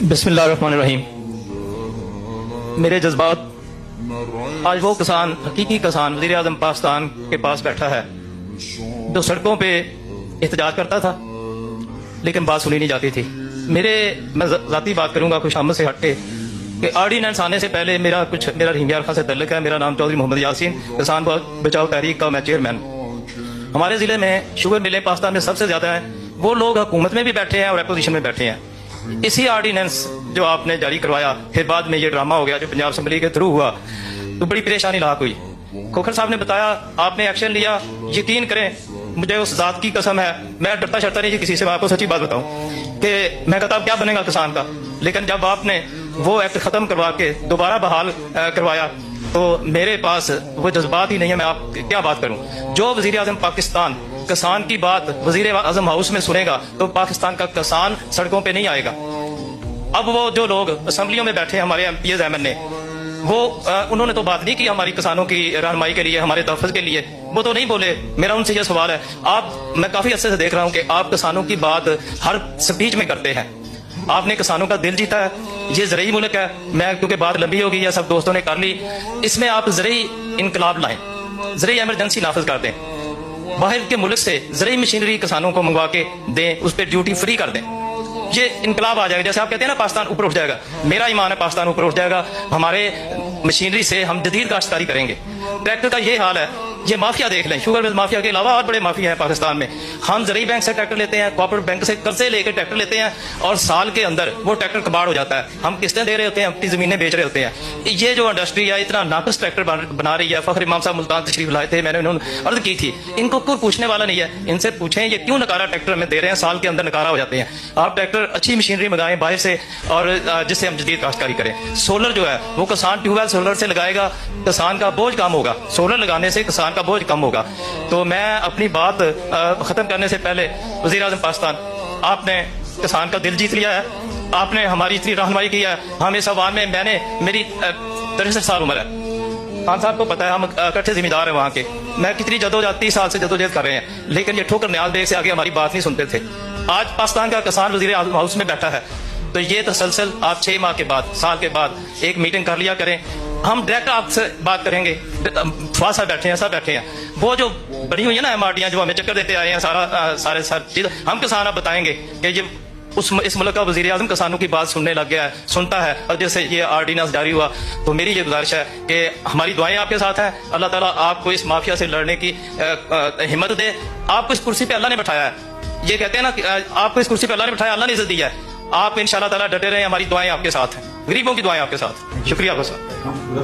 बिस्मिल्लाहिर्रहमानिर्रहीम। मेरे जज्बात, आज वो किसान, हकीकी किसान वज़ीर आज़म पाकिस्तान के पास बैठा है जो सड़कों पे एहतजाज करता था लेकिन बात सुनी नहीं जाती थी। मैं ज़ाती बात करूंगा खुश आमद से हटके कि ऑर्डिनेंस आने से पहले मेरा रहीम यार खां से तल्लुक है। मेरा नाम चौधरी मोहम्मद यासीन, किसान बचाओ तहरीक का मैं चेयरमैन। हमारे ज़िले में शुगर मिलें पाकिस्तान में सबसे ज़्यादा हैं। वो लोग हुकूमत में भी बैठे हैं और अपोजिशन में बैठे हैं। इसी ऑर्डिनेंस जो आपने जारी करवाया, फिर बाद में ये ड्रामा हो गया जो पंजाब असम्बली के थ्रू हुआ, तो बड़ी परेशानी लाक हुई। खोखर साहब ने बताया आपने एक्शन लिया, यकीन करें मुझे उस जात की कसम है, मैं डरता शरता नहीं किसी से, मैं आपको सच्ची बात बताऊं कि मैं कहता क्या बनेगा किसान का। लेकिन जब आपने वो एक्ट खत्म करवा के दोबारा बहाल करवाया तो मेरे पास वो जज्बात ही नहीं है। मैं आप क्या बात करूं। जो वजीर आज़म पाकिस्तान किसान की बात वजीर आज़म हाउस में सुनेगा तो पाकिस्तान का किसान सड़कों पे नहीं आएगा। अब वो जो लोग असम्बलियों में बैठे हमारे MPs MNA, वो उन्होंने तो बात नहीं की हमारी किसानों की रहनुमाई के लिए, हमारे तहफ़्फ़ुज़ के लिए, वो तो नहीं बोले। मेरा उनसे ये सवाल है, मैं काफी अच्छे से देख रहा हूँ कि आप किसानों की बात हर स्पीच में करते हैं। आपने किसानों का दिल जीता है। ये ज़रई मुल्क है, मैं क्योंकि बात लंबी होगी या सब दोस्तों ने कर ली, इसमें आप ज़रई इनकलाब लाएं, ज़रई एमरजेंसी नाफिज कर दें, बाहर के मुल्क से ज़रई मशीनरी किसानों को मंगवा के दें, उस पर ड्यूटी फ्री कर दें। ये इनकलाब आ जाएगा। जैसे आप कहते हैं ना पाकिस्तान ऊपर उठ जाएगा, मेरा ईमान है पाकिस्तान ऊपर उठ जाएगा। हमारे मशीनरी से हम जदीद काश्तकारी करेंगे। ट्रैक्टर का ये हाल है, ये माफिया देख लें, शुगर मिल माफिया के अलावा और बड़े माफिया हैं पाकिस्तान में। हम ज़रई बैंक से ट्रैक्टर लेते हैं, कॉर्पोरेट बैंक से कर्जे लेकर ट्रैक्टर लेते हैं और साल के अंदर वो ट्रैक्टर कबाड़ हो जाता है। हम किस्तें दे रहे होते हैं, अपनी जमीनें बेच रहे होते हैं। ये जो इंडस्ट्री है इतना नाकस ट्रैक्टर बना रही है। फखर इमाम साहब मुल्तान तशरीफ लाए थे, मैंने उन्होंने अर्ज की थी, इनको कोई पूछने वाला नहीं है। इनसे पूछें ये क्यों नकारा ट्रैक्टर में दे रहे हैं, साल के अंदर नकारा हो जाते हैं। आप ट्रैक्टर अच्छी मशीनरी मंगाएं बाहर से और जिससे हम जदीद काश्तकारी करें। सोलर जो है वो किसान ट्यूबवेल सोलर से लगाएगा, किसान का बोझ कम होगा। सोलर लगाने से किसान का बोझ कम होगा। तो मैं अपनी बात खत्म करने से पहले, वज़ीर आज़म पाकिस्तान, आपने किसान का दिल जीत लिया है, आपने हमारी इतनी रहनुमाई की है। हम इस अवाम में, मेरी 63 साल उम्र है। खान साहब को पता है हम इकट्ठे जिम्मेदार हैं वहाँ के। मैं कितनी जदोजहद 30 साल से जदोजहद कर रहे हैं, लेकिन ये ठोकर न्याज बेग से आगे हमारी बात नहीं सुनते थे। आज पाकिस्तान का किसान वज़ीर आज़म हाउस में बैठा है, तो ये तसलसल आप 6 माह के बाद, साल के बाद एक मीटिंग कर लिया करें। हम डायरेक्ट आपसे बात करेंगे। फासा बैठे हैं, सब बैठे हैं। वो जो बनी हुई है ना MRDयां जो हमें चक्कर देते आए हैं, सारे चीज हम किसान आप बताएंगे कि ये इस मुल्क का वज़ीर आज़म किसानों की बात सुनने लग गया है, सुनता है। और जैसे ये ऑर्डिनेंस जारी हुआ तो मेरी ये गुजारिश है कि हमारी दुआएं आपके साथ हैं। अल्लाह ताला आपको इस माफिया से लड़ने की हिम्मत दे। आपको इस कुर्सी पे अल्लाह ने बैठाया है। ये कहते हैं ना कि आपको इस कुर्सी पे अल्लाह ने बैठाया, अल्लाह ने इज्जत दी है। आप इंशाअल्लाह ताला डटे रहे, हमारी दुआएं आपके साथ हैं, गरीबों की दुआएं आपके साथ। शुक्रिया आपका साहब।